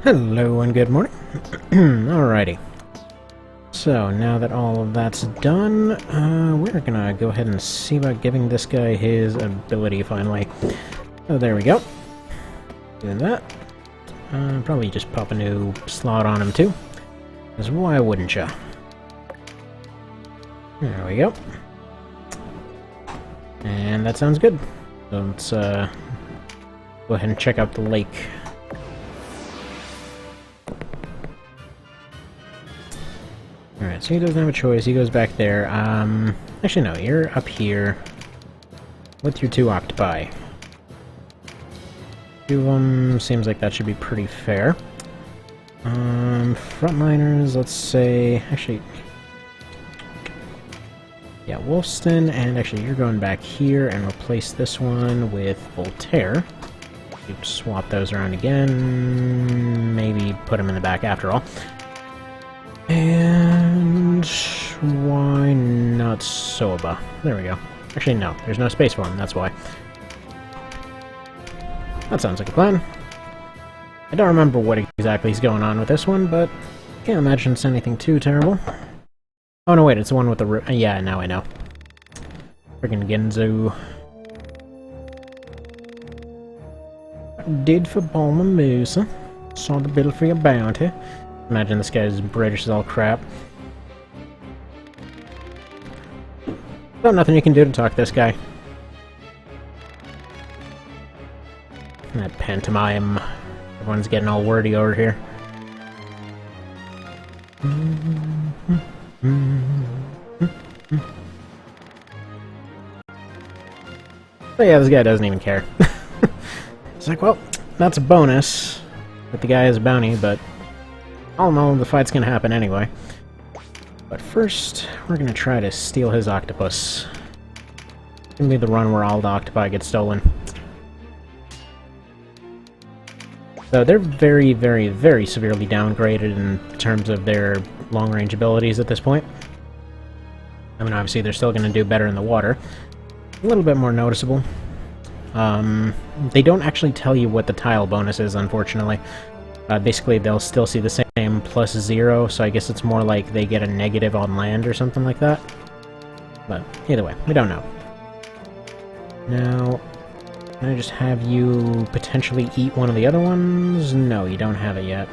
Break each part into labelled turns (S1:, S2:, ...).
S1: Hello and good morning. Alrighty. So, now that all of that's done, we're gonna go ahead and see about giving this guy his ability finally. Oh, there we go. Doing that. Probably just pop a new slot on him too. Because why wouldn't ya? There we go. And that sounds good. So let's go ahead and check out the lake. Alright, so he doesn't have a choice, he goes back there. Actually no, you're up here with your two octopi. Two of them, seems like that should be pretty fair. Frontliners, let's say, actually, yeah, Wolfston, and actually you're going back here and replace this one with Voltaire. You swap those around again, maybe put him in the back after all. And why not Soba? There we go. Actually, no. There's no space for him, that's why. That sounds like a plan. I don't remember what exactly is going on with this one, but can't imagine it's anything too terrible. Oh, no, wait, it's the one with the... yeah, now I know. Friggin' Genzo. Did for Palmer Moose. Saw the bill for your bounty. Imagine this guy's British as all crap. So nothing you can do to talk this guy. That pantomime. Everyone's getting all wordy over here. But yeah, this guy doesn't even care. It's like, well, that's a bonus that the guy has a bounty, but all in all, the fight's gonna happen anyway. But first, we're gonna try to steal his octopus. It's gonna be the run where all the octopi get stolen. So they're very, very, very severely downgraded in terms of their long-range abilities at this point. I mean, obviously they're still gonna do better in the water. A little bit more noticeable. They don't actually tell you what the tile bonus is, unfortunately. Basically, they'll still see the same +0, so I guess it's more like they get a negative on land or something like that. But either way, we don't know. Now, can I just have you potentially eat one of the other ones? No, you don't have it yet.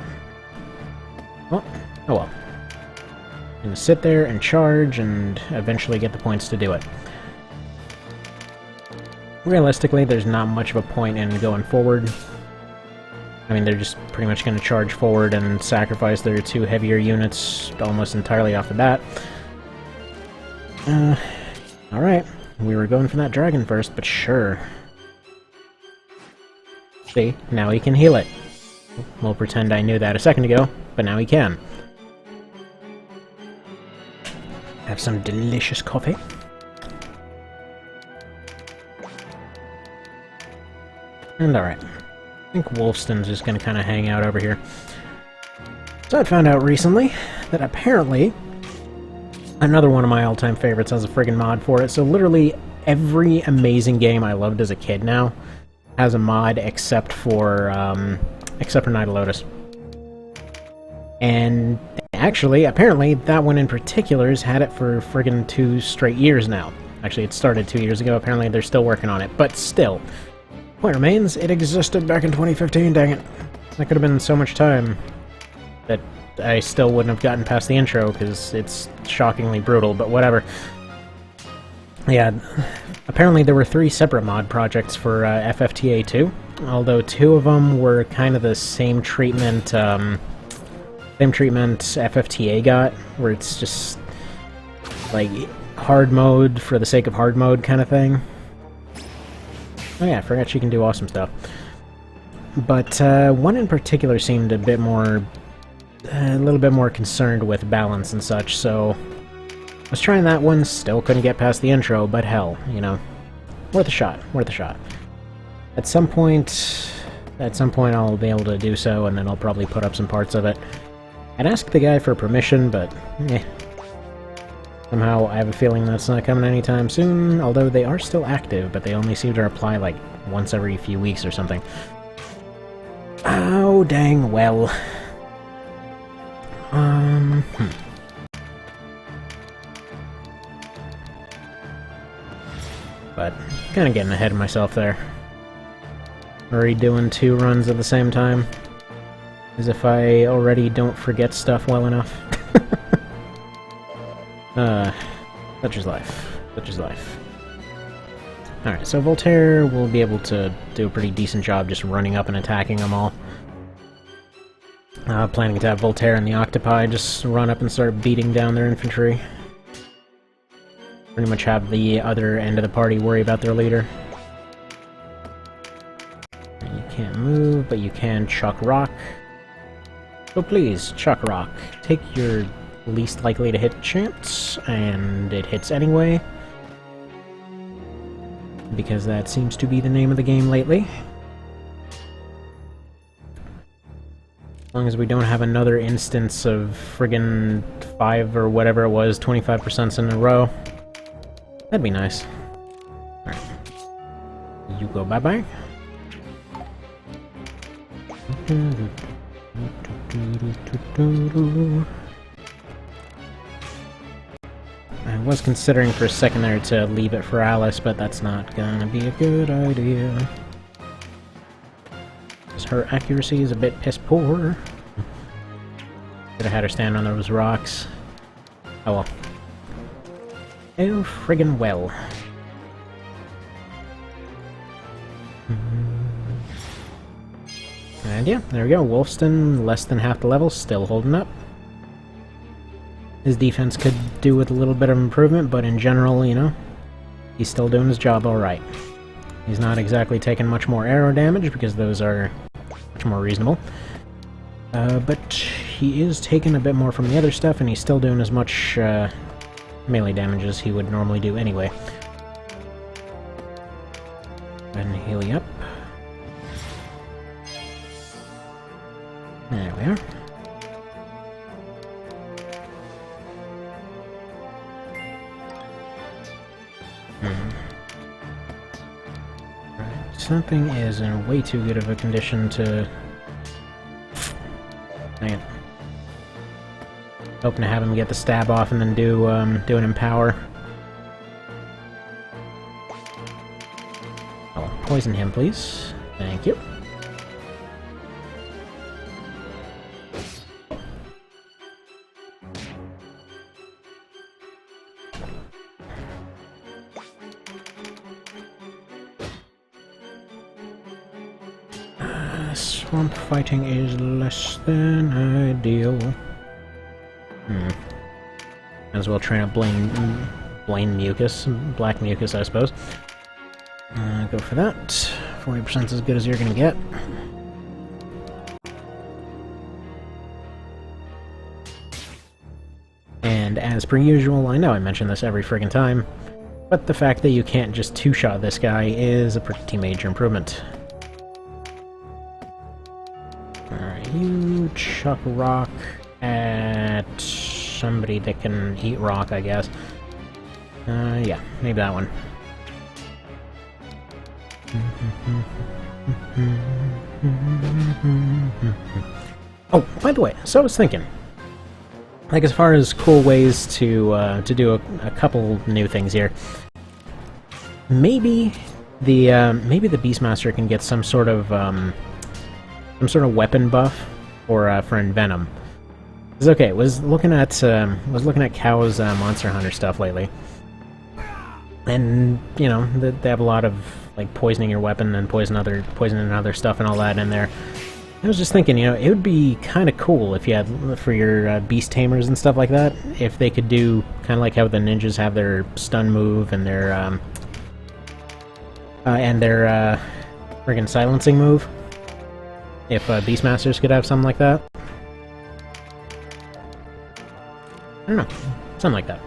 S1: Well, oh well. I'm gonna sit there and charge and eventually get the points to do it. Realistically, there's not much of a point in going forward. I mean, they're just pretty much going to charge forward and sacrifice their two heavier units almost entirely off the bat. Alright. We were going for that dragon first, but sure. See, now he can heal it. We'll pretend I knew that a second ago, but now he can. Have some delicious coffee. And alright. I think Wolfston's just gonna kind of hang out over here. So I found out recently that apparently another one of my all-time favorites has a friggin' mod for it. So literally every amazing game I loved as a kid now has a mod except for Night of Lotus. And actually, apparently, that one in particular has had it for friggin' 2 straight years now. Actually, it started 2 years ago. Apparently, they're still working on it, but still. Point remains, it existed back in 2015, dang it. That could have been so much time that I still wouldn't have gotten past the intro, because it's shockingly brutal, but whatever. Yeah, apparently there were 3 separate mod projects for FFTA 2, although 2 of them were kind of the same treatment FFTA got, where it's just, like, hard mode for the sake of hard mode kind of thing. Oh yeah, I forgot she can do awesome stuff. But one in particular seemed a little bit more concerned with balance and such, so I was trying that one, still couldn't get past the intro, but hell, you know, worth a shot, worth a shot. At some point I'll be able to do so, and then I'll probably put up some parts of it. I'd ask the guy for permission, but somehow, I have a feeling that's not coming anytime soon, although they are still active, but they only seem to reply like once every few weeks or something. Oh, dang well. But, kinda getting ahead of myself there. Already doing 2 runs at the same time. As if I already don't forget stuff well enough. Such is life. Such is life. Alright, so Voltaire will be able to do a pretty decent job just running up and attacking them all. Planning to have Voltaire and the Octopi just run up and start beating down their infantry. Pretty much have the other end of the party worry about their leader. You can't move, but you can chuck rock. So please, chuck rock. Take your least likely to hit chance, and it hits anyway. Because that seems to be the name of the game lately. As long as we don't have another instance of friggin' 5 or whatever it was, 25% in a row. That'd be nice. Alright. You go bye-bye. I was considering for a second there to leave it for Alice, but that's not gonna be a good idea. Because her accuracy is a bit piss poor. Could have had her stand on those rocks. Oh well. Oh friggin' well. And yeah, there we go. Wolfston, less than half the level, still holding up. His defense could do with a little bit of improvement, but in general, you know, he's still doing his job alright. He's not exactly taking much more arrow damage, because those are much more reasonable. But he is taking a bit more from the other stuff, and he's still doing as much melee damage as he would normally do anyway. And heal you up. There we are. Right, something is in way too good of a condition to... Dang it. Hoping to have him get the stab off and then do an empower. Oh, poison him, please. Thank you. Swamp fighting is less than ideal. As well train up Blaine Mucus. Black Mucus, I suppose. Go for that. 40% is as good as you're gonna get. And as per usual, I know I mention this every friggin' time, but the fact that you can't just two-shot this guy is a pretty major improvement. Alright, you chuck rock at somebody that can eat rock, I guess. Yeah, maybe that one. Oh, by the way, so I was thinking, like, as far as cool ways to do a couple new things here, maybe the Beastmaster can get some sort of weapon buff for Envenom. It's okay. Was looking at Cow's Monster Hunter stuff lately, and you know they have a lot of like poisoning your weapon and poisoning other stuff and all that in there. I was just thinking, you know, it would be kind of cool if you had for your beast tamers and stuff like that, if they could do kind of like how the ninjas have their stun move and their friggin' silencing move. If Beastmasters could have something like that. I don't know, something like that.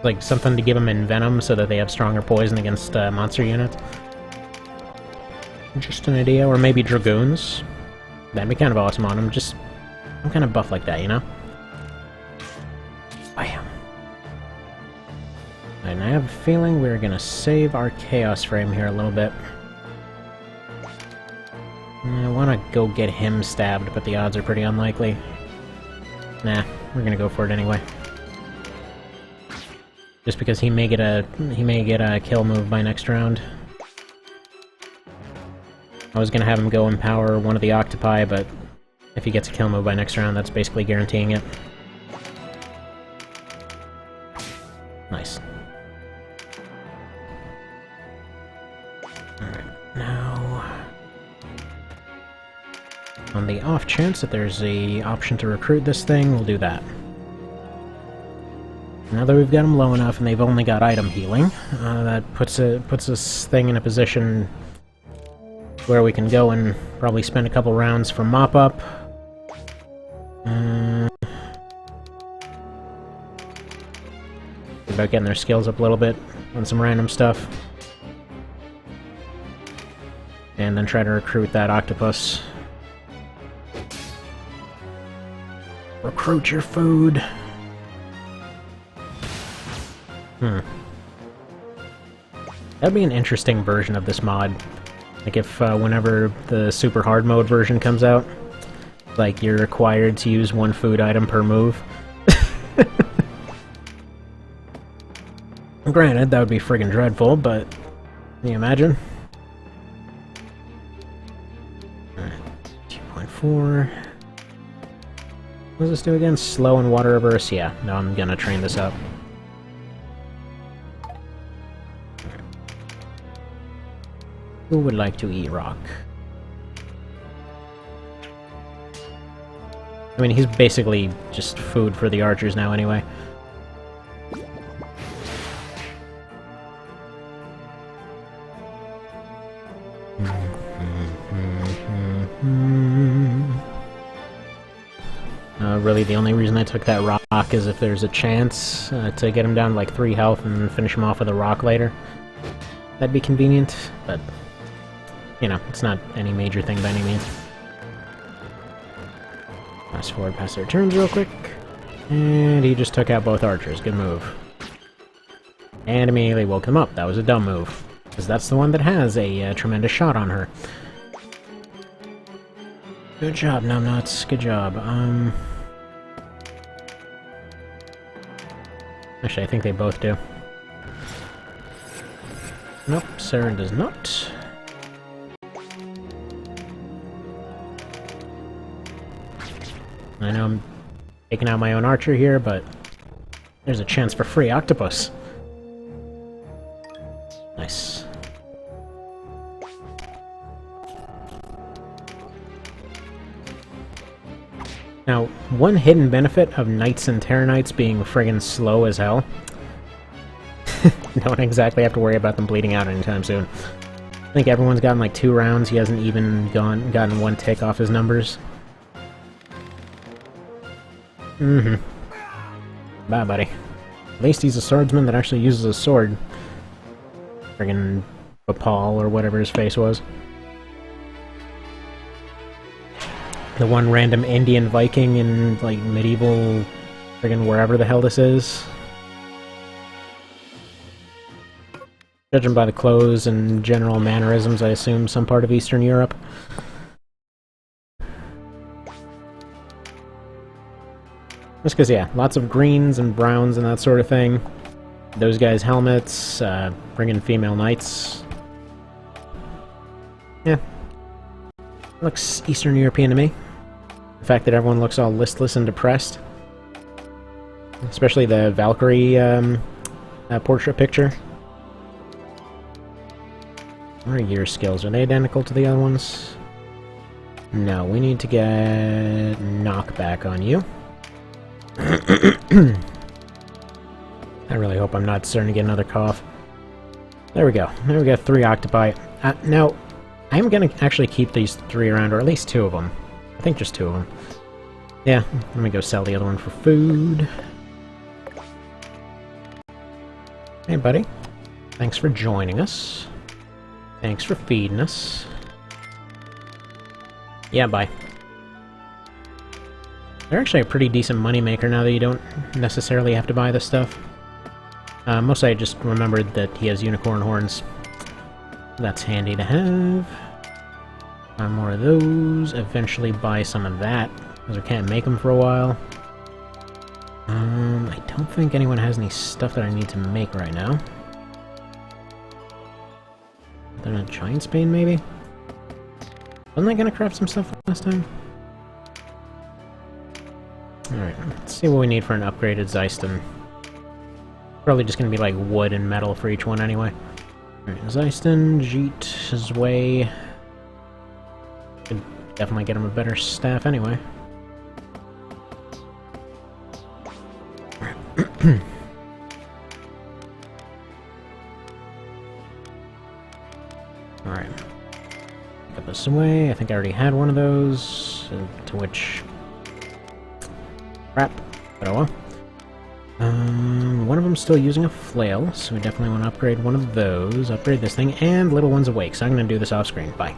S1: Like something to give them Envenom so that they have stronger poison against monster units. Just an idea, or maybe Dragoons. That'd be kind of awesome on them. I'm kind of buff like that, you know? Bam. And I have a feeling we're gonna save our Chaos Frame here a little bit. I want to go get him stabbed, but the odds are pretty unlikely. Nah, we're gonna go for it anyway. Just because he may get a kill move by next round. I was gonna have him go empower one of the octopi, but if he gets a kill move by next round, that's basically guaranteeing it. Nice. Alright, now... on the off chance that there's a option to recruit this thing, we'll do that. Now that we've got them low enough and they've only got item healing, that puts this thing in a position where we can go and probably spend a couple rounds for mop-up. About getting their skills up a little bit on some random stuff. And then try to recruit that octopus. Recruit your food! That'd be an interesting version of this mod. Like if whenever the super hard mode version comes out, like you're required to use one food item per move. Granted, that would be friggin' dreadful, but can you imagine? Alright, 2.4. What does this do again? Slow and water reverse? Yeah, now I'm gonna train this up. Who would like to eat rock? I mean, he's basically just food for the archers now anyway. Really, the only reason I took that rock is if there's a chance to get him down to like 3 health and finish him off with a rock later. That'd be convenient, but, you know, it's not any major thing by any means. Fast forward past their turns real quick. And he just took out both archers. Good move. And immediately woke them up. That was a dumb move. Because that's the one that has a tremendous shot on her. Good job, numbnuts. Good job. Actually, I think they both do. Nope, Sarah does not. I know I'm taking out my own archer here, but there's a chance for free octopus. Nice. Now, one hidden benefit of Knights and Terror Knights being friggin' slow as hell. Don't exactly have to worry about them bleeding out anytime soon. I think everyone's gotten like 2 rounds, he hasn't even gotten 1 tick off his numbers. Bye, buddy. At least he's a swordsman that actually uses a sword. Friggin' Bapal or whatever his face was. The one random Indian Viking in, like, medieval... friggin' wherever the hell this is. Judging by the clothes and general mannerisms, I assume some part of Eastern Europe. Just because, yeah, lots of greens and browns and that sort of thing. Those guys' helmets, bringing female knights. Yeah. Looks Eastern European to me. The fact that everyone looks all listless and depressed. Especially the Valkyrie portrait picture. What are your skills? Are they identical to the other ones? No, we need to get knockback on you. I really hope I'm not starting to get another cough. There we go. There we go, 3 octopi. Now, I'm gonna actually keep these 3 around, or at least 2 of them. I think just 2 of them. Yeah, let me go sell the other one for food. Hey, buddy. Thanks for joining us. Thanks for feeding us. Yeah, bye. They're actually a pretty decent moneymaker now that you don't necessarily have to buy this stuff. Mostly I just remembered that he has unicorn horns. That's handy to have. Buy more of those, eventually buy some of that, because we can't make them for a while. I don't think anyone has any stuff that I need to make right now. Then a giant spade, maybe? Wasn't I gonna craft some stuff last time? Alright, let's see what we need for an upgraded Zeiston. Probably just gonna be like wood and metal for each one anyway. Alright, Zeiston, Jeet, Zwei. Could definitely get him a better staff anyway. Alright. Get this away. I think I already had one of those. To which... crap. But oh well. One of them's still using a flail, so we definitely want to upgrade one of those. Upgrade this thing, and little one's awake, so I'm going to do this off screen. Bye.